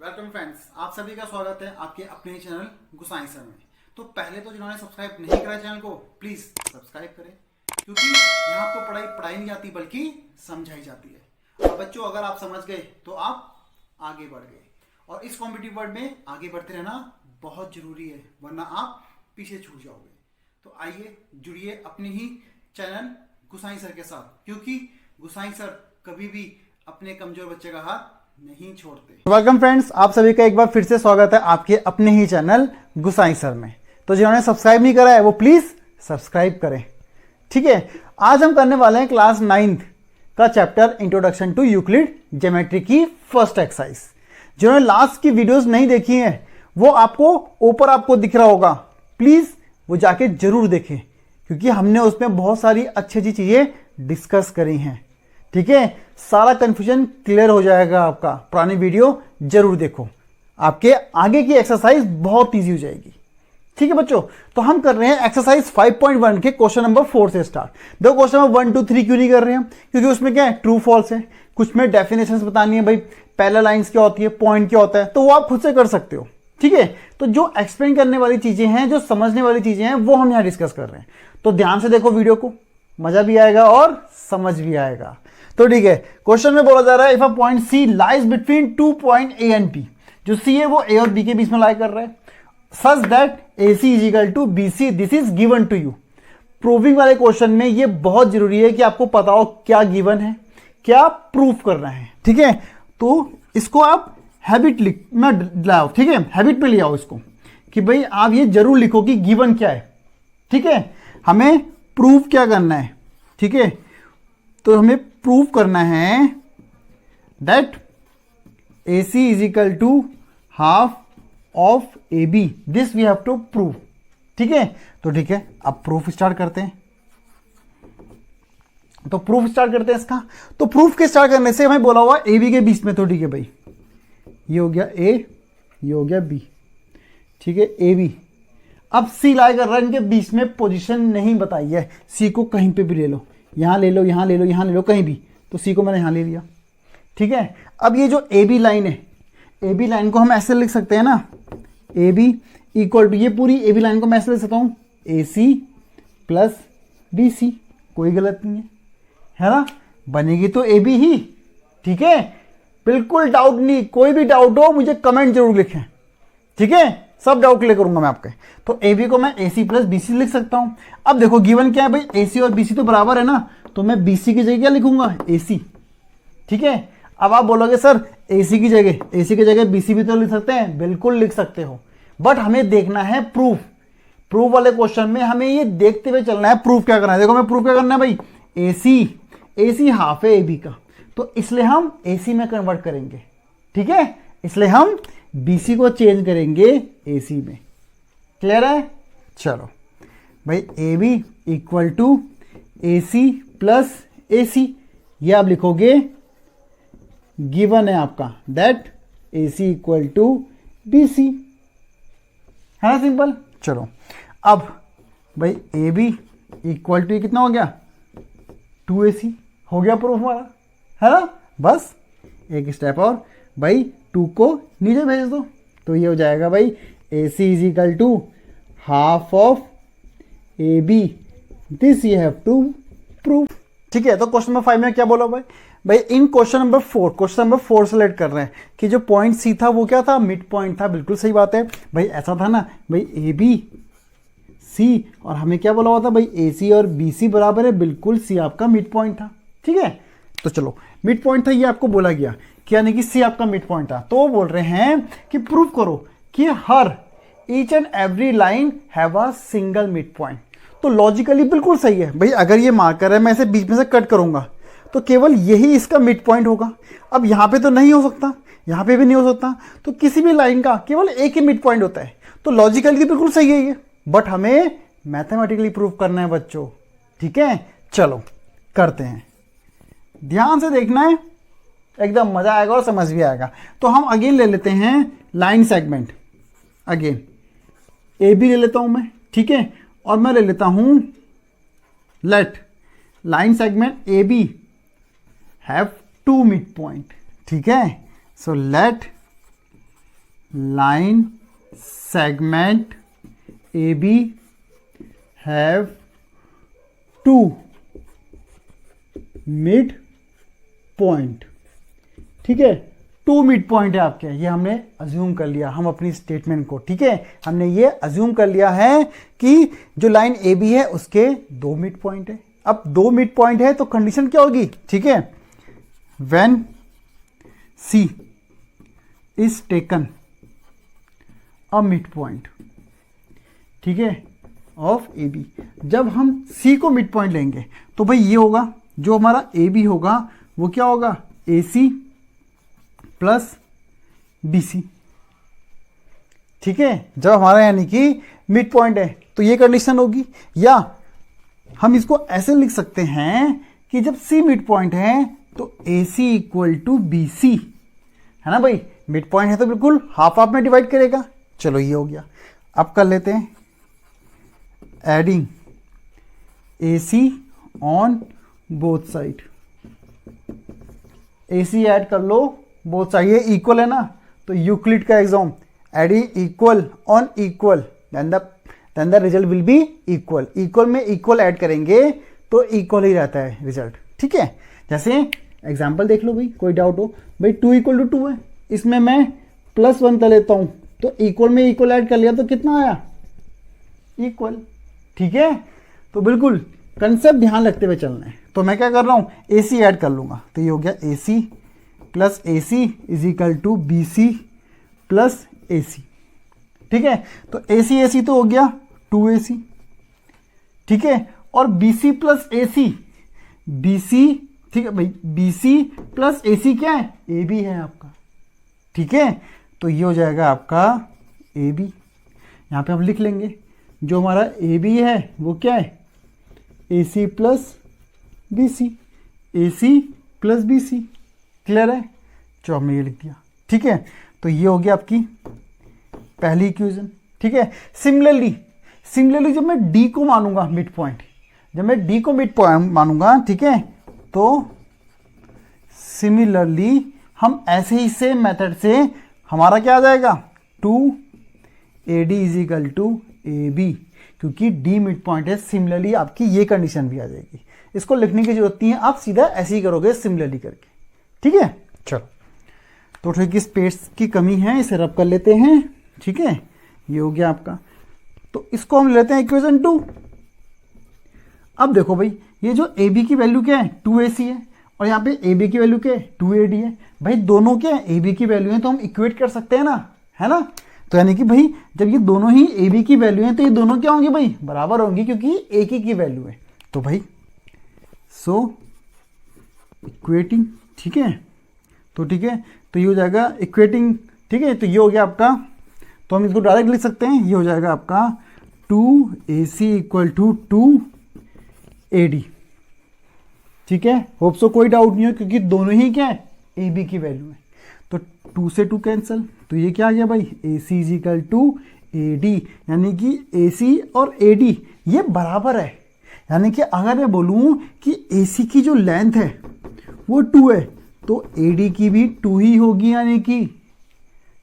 Welcome friends, आप सभी का स्वागत है आपके अपने चैनल गुसाई सर में। तो पहले तो जिन्होंने सब्सक्राइब नहीं करा चैनल को प्लीज सब्सक्राइब करें, क्योंकि यहाँ आपको पढ़ाई नहीं आती बल्कि समझाई जाती है। और बच्चों, अगर आप समझ गए तो आप आगे बढ़ गए, और इस कॉम्पिटिटिव वर्ल्ड में आगे बढ़ते रहना बहुत जरूरी है, वरना आप पीछे छूट जाओगे। तो आइए जुड़िए अपने ही चैनल गुसाई सर के साथ, क्योंकि गुसाई सर कभी भी अपने कमजोर बच्चे का हाथ नहीं छोड़ते। वेलकम फ्रेंड्स, आप सभी का एक बार फिर से स्वागत है आपके अपने ही चैनल गुसाई सर में। तो जिन्होंने सब्सक्राइब नहीं करा है वो प्लीज सब्सक्राइब करें, ठीक है। आज हम करने वाले हैं क्लास 9th का chapter introduction to Euclid geometry की फर्स्ट एक्सरसाइज। जिन्होंने लास्ट की वीडियोस नहीं देखी हैं वो आपको ऊपर आपको दिख रहा होगा, प्लीज वो जाके जरूर देखें, क्योंकि हमने उसमें बहुत सारी अच्छी अच्छी चीजें डिस्कस करी हैं, ठीक है। सारा कंफ्यूजन क्लियर हो जाएगा आपका। पुरानी वीडियो जरूर देखो, आपके आगे की एक्सरसाइज बहुत इजी हो जाएगी, ठीक है बच्चों। तो हम कर रहे हैं एक्सरसाइज 5.1 के क्वेश्चन नंबर 4 से स्टार्ट। दो क्वेश्चन नंबर 1 2 3 क्यों नहीं कर रहे हैं, क्योंकि उसमें क्या है, ट्रू फॉल्स है, कुछ में डेफिनेशंस बतानी है, भाई पैरेलल लाइंस क्या होती है, पॉइंट क्या होता है, तो वो आप खुद से कर सकते हो, ठीक है। तो जो एक्सप्लेन करने वाली चीजें हैं, जो समझने वाली चीजें हैं, वो हम यहाँ डिस्कस कर रहे हैं। तो ध्यान से देखो वीडियो को, मजा भी आएगा और समझ भी आएगा। तो ठीक है, क्वेश्चन में बोला जा रहा है if a point C lies between 2 point A and B, जो सी है वो ए और बी के बीच में लाई कर रहा है, such that A C is equal to B C, this is given to you. Proving वाले क्वेश्चन में ये बहुत जरूरी है कि आपको पता हो क्या गिवन है, क्या प्रूफ करना है, ठीक है। तो इसको आप हैबिट में लाओ, ठीक है, हैबिट पे ले आओ इसको, कि भाई आप ये जरूर लिखो कि गिवन क्या है, ठीक है। हमें प्रूफ क्या करना है, ठीक है। तो हमें प्रूव करना है that A C is equal to half of A B, this we have to prove, ठीक है। तो ठीक है, अब प्रूफ स्टार्ट करते हैं। तो प्रूफ स्टार्ट करते हैं इसका। तो प्रूफ के स्टार्ट करने से हमें बोला हुआ ए बी के बीच में, तो ठीक है भाई, ये हो गया ए, ये हो गया बी, ठीक है, ए बी। अब सी लाई कर रहा है, इनके बीच में पोजीशन नहीं बताई है, सी को कहीं पे भी ले लो, यहां ले लो, यहां ले लो, यहां ले लो, कहीं भी। तो सी को मैंने यहां ले लिया, ठीक है। अब ये जो ए बी लाइन है, ए बी लाइन को हम ऐसे लिख सकते हैं ना, ए बी इक्वल टू, ये पूरी ए बी लाइन को मैं ऐसे लिख सकता हूं, ए सी प्लस बी सी, कोई गलत नहीं है ना, बनेगी तो ए बी ही, ठीक है। बिल्कुल डाउट नहीं, कोई भी डाउट हो मुझे कमेंट जरूर लिखें, ठीक है, सब डाउट क्लियर करूंगा मैं आपके। तो ए बी को मैं ए सी प्लस बी सी लिख सकता हूं। अब देखो गिवन क्या है भाई, ए सी और बी सी तो बराबर है ना, तो मैं बी सी की जगह क्या लिखूंगा, ए सी, ठीक है। अब आप बोलोगे सर ए सी की जगह बी सी भी तो लिख सकते हैं, बिल्कुल लिख सकते हो, बट हमें देखना है प्रूफ। प्रूफ वाले क्वेश्चन में हमें ये देखते हुए चलना है प्रूफ क्या करना है। देखो मैं प्रूफ क्या करना है भाई, ए सी हाफ है ए बी का, तो इसलिए हम ए सी में कन्वर्ट करेंगे, ठीक है। इसलिए हम BC को चेंज करेंगे AC में, क्लियर है। चलो भाई, AB equal to AC plus AC, ये आप लिखोगे गिवन है आपका, that AC equal to BC, है ना, सिंपल। चलो अब भाई AB इक्वल टू कितना हो गया, 2AC, हो गया प्रूफ हमारा, है ना। बस एक स्टेप और भाई, 2 को नीचे भेज दो, तो ये हो जाएगा भाई A C is equal to half of A B, this you have to prove, ठीक है। तो क्वेश्चन नंबर 5 में क्या बोला भाई इन क्वेश्चन नंबर 4 सेलेक्ट कर रहे हैं कि जो पॉइंट सी था वो क्या था, मिड पॉइंट था, बिल्कुल सही बात है भाई, ऐसा था ना भाई, ए बी सी, और हमें क्या बोला हुआ था भाई, ए सी और बी सी बराबर है, बिल्कुल सी आपका मिड पॉइंट था, ठीक है। तो चलो मिड पॉइंट था, ये आपको बोला गया कि यानी कि सी आपका मिड पॉइंट था, तो वो बोल रहे हैं कि प्रूव करो कि हर each and every line have a single mid point. तो लॉजिकली बिल्कुल सही है भाई, अगर ये मार्कर है मैं इसे बीच में से कट करूंगा तो केवल यही इसका मिड पॉइंट होगा। अब यहां पे तो नहीं हो सकता, यहां पे भी नहीं हो सकता, तो किसी भी लाइन का केवल एक ही मिड पॉइंट होता है। तो लॉजिकली बिल्कुल सही है ये, बट हमें मैथमेटिकली प्रूव करना है बच्चों, ठीक है। चलो करते हैं, ध्यान से देखना है, एकदम मजा आएगा और समझ भी आएगा। तो हम अगेन ले लेते हैं line segment, again A B ले लेता हूं मैं, ठीक है, और मैं ले लेता हूं let line segment A B have 2 midpoint, ठीक है। So let line segment AB have two midpoint, ठीक है, 2 मिड पॉइंट है आपके, ये हमने अज्यूम कर लिया हम अपनी स्टेटमेंट को, ठीक है, हमने ये अज्यूम कर लिया है कि जो लाइन ए बी है उसके 2 मिड पॉइंट है। अब 2 मिड पॉइंट है तो कंडीशन क्या होगी, ठीक है, when C is taken a midpoint, ठीक है, ऑफ ए बी। जब हम सी को मिड पॉइंट लेंगे तो भाई ये होगा, जो हमारा ए बी होगा वो क्या होगा, ए सी प्लस बी सी, ठीक है, जब हमारा यानी कि मिड पॉइंट है तो ये कंडीशन होगी। या हम इसको ऐसे लिख सकते हैं कि जब सी मिड पॉइंट है तो ए सी इक्वल टू बी सी, है ना भाई, मिड पॉइंट है तो बिल्कुल हाफ हाफ में डिवाइड करेगा। चलो ये हो गया। अब कर लेते हैं adding A C on both side, A C add कर लो बोथ साइड, ये इक्वल है ना, तो यूक्लिड का axiom adding equal on equal then the result will be equal. Equal में इक्वल ऐड करेंगे तो इक्वल ही रहता है रिजल्ट, ठीक है। जैसे एग्जांपल देख लो भाई, कोई डाउट हो भाई, 2 = 2 है, इसमें मैं +1 कर लेता हूं तो इक्वल में इक्वल ऐड कर लिया तो कितना आया, इक्वल, ठीक है। तो बिल्कुल कंसेप्ट ध्यान रखते हुए चलना है। तो मैं क्या कर रहा हूं, ए सी ऐड कर लूंगा, तो ये हो गया A C plus A C is equal to B C plus A C, ठीक है। तो ए सी तो हो गया 2AC, ठीक है, और B C plus A C, B C, ठीक है भाई, बी सी प्लस ए सी क्या है, ए बी है आपका, ठीक है। तो ये हो जाएगा आपका ए बी, यहां पे हम लिख लेंगे जो हमारा ए बी है वो क्या है, A C plus B C, A C plus B C, clear है। जो हमने ये लिख दिया, ठीक है। तो ये हो गया आपकी पहली इक्वेशन, ठीक है। सिमिलरली जब मैं डी को मानूंगा मिड पॉइंट, जब मैं डी को मिड पॉइंट मानूंगा, ठीक है, तो सिमिलरली हम ऐसे ही सेम मेथड से हमारा क्या आ जाएगा, 2AD is equal to AB, क्योंकि डी मिड पॉइंट है। सिमिलरली आपकी ये कंडीशन भी आ जाएगी, इसको लिखने की जरूरत नहीं है, आप सीधा ऐसे ही करोगे सिमिलरली करके, ठीक है। चलो, तो ठीक, स्पेस की कमी है, इसे रब कर लेते हैं, ठीक है, ये हो गया आपका। तो इसको हम लेते हैं इक्वेशन 2। अब देखो भाई, ये जो ए बी की वैल्यू क्या है, 2AC है, और यहाँ पे ए बी की वैल्यू क्या है, 2AD है। भाई दोनों क्या है, ए बी की वैल्यू है, तो हम इक्वेट कर सकते हैं ना, है ना। तो यानी कि भाई जब ये दोनों ही ए बी की वैल्यू है तो ये दोनों क्या होंगे भाई, बराबर होंगी, क्योंकि एक ही की वैल्यू है। तो भाई सो इक्वेटिंग, ठीक है, तो ठीक है, तो ये हो जाएगा इक्वेटिंग, ठीक है। तो ये हो गया आपका, तो हम इसको डायरेक्ट लिख सकते हैं, ये हो जाएगा आपका 2AC इक्वल टू 2AD, ठीक है। होप सो कोई डाउट नहीं हो, क्योंकि दोनों ही क्या है, ए बी की वैल्यू है। तो 2 से 2 कैंसिल, तो ये क्या आ गया भाई, AC is equal to AD, यानी कि AC और AD ये बराबर है। यानी कि अगर मैं बोलूं कि AC की जो लेंथ है वो 2 है, तो AD की भी 2 ही होगी, यानी कि,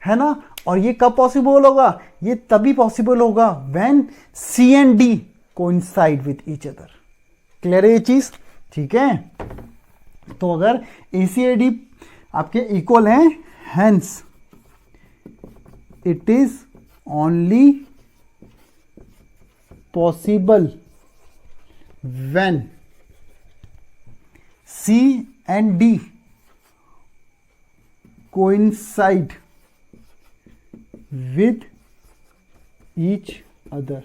है ना। और ये कब पॉसिबल होगा, ये तभी पॉसिबल होगा when C and D coincide with each other. Clear है ये चीज, ठीक है। तो अगर AC AD आपके इक्वल हैं, hence it is only possible when C and D coincide with each other.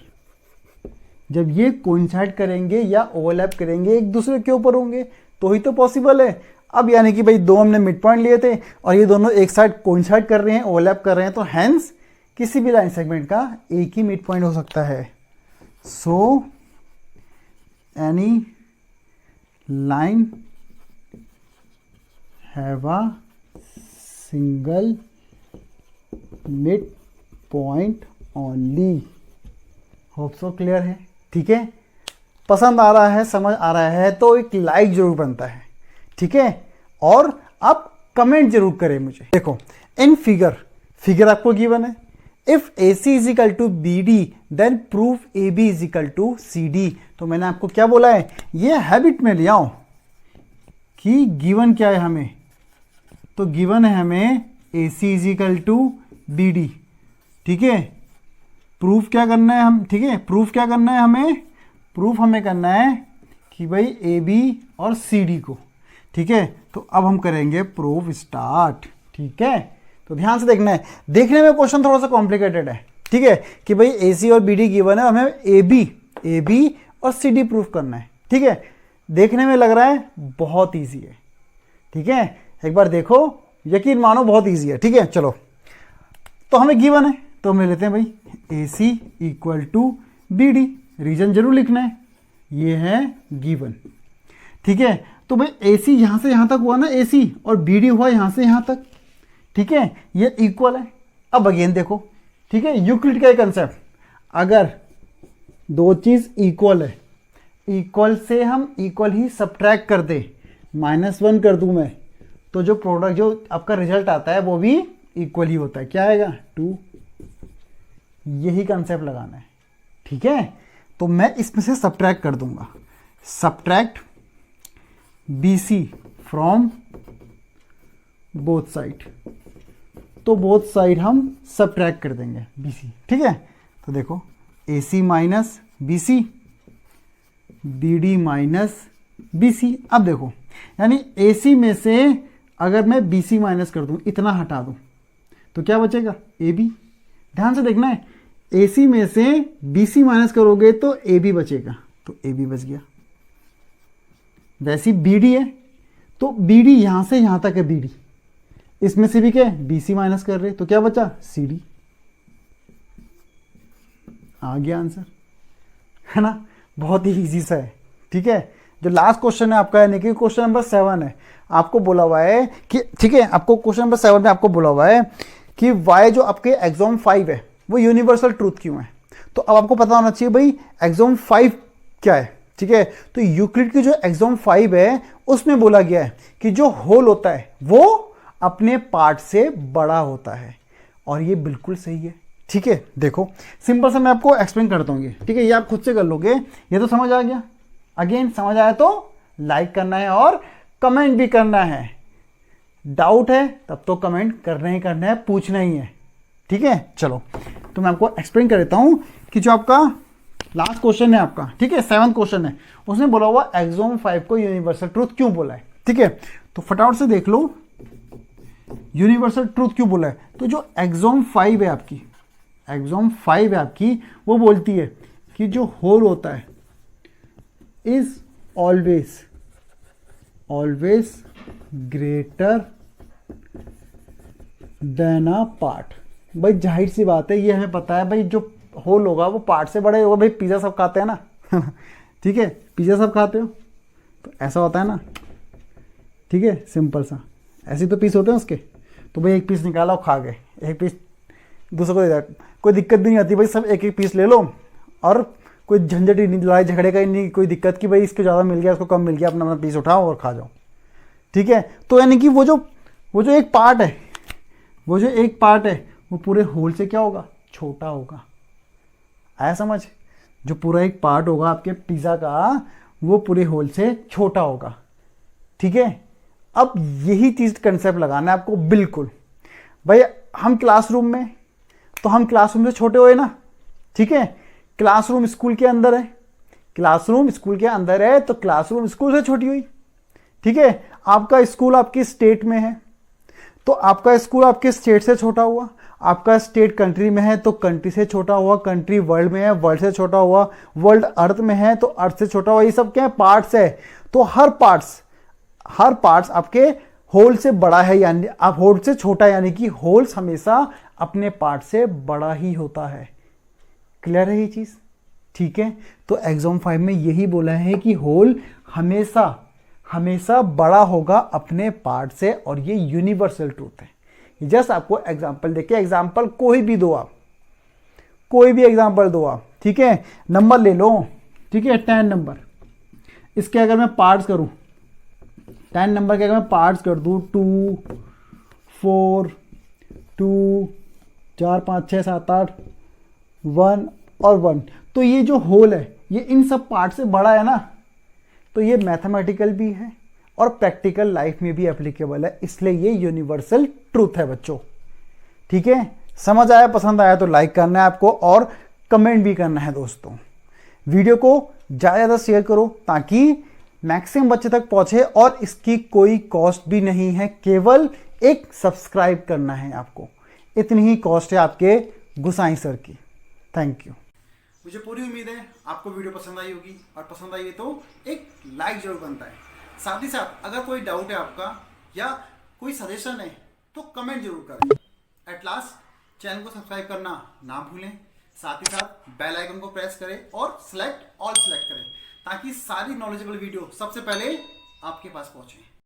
जब ये कोइंसाइड करेंगे या ओवरलैप करेंगे, एक दूसरे के ऊपर होंगे, तो ही तो पॉसिबल है। अब यानी कि भाई दो हमने मिड पॉइंट लिए थे और ये दोनों एक साइड कोइंसाइड कर रहे हैं, ओवरलैप कर रहे हैं, तो हेंस किसी भी लाइन सेगमेंट का एक ही मिड पॉइंट हो सकता है। So any line have a single mid point only. Hope so clear है, ठीक है। पसंद आ रहा है, समझ आ रहा है तो एक लाइक जरूर बनता है, ठीक है। और आप कमेंट जरूर करें मुझे। देखो इन फिगर आपको गिवन है। If AC is equal to BD then proof AB is equal to CD। तो मैंने आपको क्या बोला है, ये हैबिट में ले आओ कि गिवन क्या है हमें, तो गिवन है हमें AC is equal to BD, ठीक है। प्रूफ क्या करना है हम, ठीक है, प्रूफ क्या करना है हमें, प्रूफ हमें करना है कि भाई AB और CD को, ठीक है। तो अब हम करेंगे प्रूफ स्टार्ट, ठीक है। तो ध्यान से देखना है, देखने में क्वेश्चन थोड़ा सा कॉम्प्लिकेटेड है, ठीक है, कि भाई AC और BD गिवन है, हमें AB और CD प्रूफ करना है, ठीक है। देखने में लग रहा है बहुत इजी है, ठीक है, एक बार देखो, यकीन मानो बहुत इजी है, ठीक है। चलो, तो हमें गिवन है तो हम ले लेते हैं भाई AC equal to BD, reason जरूर लिखना है, ये है गिवन, ठीक है। तो भाई AC यहां से यहां तक हुआ ना AC, और BD हुआ यहां से यहां तक, ठीक है, ये इक्वल है। अब अगेन देखो, ठीक है, यूक्लिड का कंसेप्ट, अगर दो चीज इक्वल है, इक्वल से हम इक्वल ही सब्ट्रैक्ट कर दे, -1 कर दूं मैं, तो जो प्रोडक्ट, जो आपका रिजल्ट आता है वो भी इक्वल ही होता है। क्या आएगा, 2। यही कंसेप्ट लगाना है, ठीक है। तो मैं इसमें से सब्ट्रैक्ट कर दूंगा, subtract BC from both side, तो बोथ साइड हम सब्ट्रैक्ट कर देंगे BC, ठीक है। तो देखो AC minus BC, BD minus BC। अब देखो, यानी AC में से अगर मैं BC माइनस कर दूं, इतना हटा दूं, तो क्या बचेगा, AB। ध्यान से देखना है, AC में से BC माइनस करोगे तो AB बचेगा, तो AB बच गया। वैसी BD है, तो BD यहां से यहां तक है BD, इसमें से भी क्या है, BC माइनस कर रहे, तो क्या बचा, CD। आ गया आंसर, है ना, बहुत ही इजी सा है, ठीक है। जो लास्ट क्वेश्चन है आपका, यानी कि क्वेश्चन नंबर 7 है, आपको बोला हुआ है कि, ठीक है, आपको क्वेश्चन नंबर 7 में आपको बोला हुआ है कि वाई जो आपके एक्सॉम 5 है वो यूनिवर्सल ट्रूथ क्यों है। तो अब आपको पता होना चाहिए भाई एक्सॉम 5 क्या है, ठीक है। तो यूक्लिड की जो एक्सॉम 5 है उसमें बोला गया है कि जो होल होता है वो अपने पार्ट से बड़ा होता है, और ये बिल्कुल सही है, ठीक है। देखो सिंपल सा मैं आपको एक्सप्लेन करता हूँ, ये ठीक है, ये आप खुद से कर लोगे। ये तो समझ आ गया, अगेन समझ आया तो लाइक करना है और कमेंट भी करना है, डाउट है तब तो कमेंट करना ही करना है, पूछना ही है, ठीक है। चलो, तो मैं आपको एक्सप्लेन कर देता हूं कि जो आपका लास्ट क्वेश्चन है आपका, ठीक है, 7th क्वेश्चन है, उसने बोला हुआ एक्सॉम 5 को यूनिवर्सल ट्रूथ क्यों बोला है, ठीक है। तो फटाफट से देख लो यूनिवर्सल ट्रूथ क्यों बोला है। तो जो एक्सॉम 5 है आपकी, एक्सॉम 5 है आपकी, वो बोलती है कि जो होल होता है is always greater than a part. भाई जाहिर सी बात है, ये हमें पता है भाई, जो होल होगा वो पार्ट से बड़े होगा। भाई पिज़्ज़ा सब खाते हैं ना ठीक है, पिज़्ज़ा सब खाते हो तो ऐसा होता है ना, ठीक है, सिंपल सा ऐसे तो पीस होते हैं उसके। तो भाई एक पीस निकाला और खा गए, एक पीस दूसरे को दे दिया, कोई दिक्कत भी नहीं आती भाई, सब एक एक पीस ले लो, और कोई झंझट ही नहीं, लड़ाई झगड़े का ही नहीं, कोई दिक्कत कि भाई इसको ज़्यादा मिल गया इसको कम मिल गया, अपना अपना पीस उठाओ और खा जाओ, ठीक है। तो यानी कि वो जो एक पार्ट है, वो जो एक पार्ट है वो पूरे होल से क्या होगा, छोटा होगा। आया समझ, जो पूरा एक पार्ट होगा आपके पिज़्ज़ा का वो पूरे होल से छोटा होगा, ठीक है। अब यही चीज़ कंसेप्ट लगाना है आपको बिल्कुल। भाई हम क्लासरूम में, तो हम क्लासरूम से छोटे हुए ना, ठीक है। क्लासरूम स्कूल के अंदर है, क्लासरूम स्कूल के अंदर है तो क्लासरूम स्कूल से छोटी हुई, ठीक है। आपका स्कूल आपकी स्टेट में है तो आपका स्कूल आपके स्टेट से छोटा हुआ, आपका स्टेट कंट्री में है तो कंट्री से छोटा हुआ, कंट्री वर्ल्ड में है वर्ल्ड से छोटा हुआ, वर्ल्ड अर्थ में है तो अर्थ से छोटा हुआ। ये सब क्या है, पार्ट्स है। तो हर पार्ट्स आपके होल से बड़ा है, यानी आप होल से छोटा है, यानी कि होल्स हमेशा अपने पार्ट से बड़ा ही होता है। क्लियर है ये चीज, ठीक है। तो एग्जाम 5 में यही बोला है कि होल हमेशा बड़ा होगा अपने पार्ट से, और ये यूनिवर्सल ट्रूथ है। जस्ट आपको एग्जांपल देखिए, एग्जांपल कोई भी दो आप, कोई भी एग्जांपल दो आप, ठीक है। नंबर ले लो, ठीक है, 10 नंबर, इसके अगर मैं पार्ट्स करूं, 10 नंबर के अगर मैं पार्ट्स कर दूं 2, 4, 2, 4 5 6 7 8 1 और 1। तो ये जो होल है ये इन सब पार्ट से बड़ा है ना, तो ये मैथमेटिकल भी है और प्रैक्टिकल लाइफ में भी एप्लीकेबल है, इसलिए ये यूनिवर्सल ट्रूथ है बच्चों। ठीक है, समझ आया, पसंद आया तो लाइक करना है आपको और कमेंट भी करना है दोस्तों। वीडियो को ज़्यादा शेयर करो ताकि मैक्सिमम बच्चे तक पहुंचे, और इसकी कोई कॉस्ट भी नहीं है, केवल एक सब्सक्राइब करना है आपको, इतनी ही कॉस्ट है आपके गुसाई सर की। Thank you. मुझे पूरी उम्मीद है आपको वीडियो पसंद आई होगी, और पसंद आई है तो एक लाइक जरूर बनता है। साथ ही साथ अगर कोई डाउट है आपका या कोई सजेशन है तो कमेंट जरूर करें। एट लास्ट चैनल को सब्सक्राइब करना ना भूलें, साथ ही साथ बेल आइकन को प्रेस करें और सिलेक्ट ऑल सिलेक्ट करें ताकि सारी नॉलेजेबल वीडियो सबसे पहले आपके पास पहुंचे।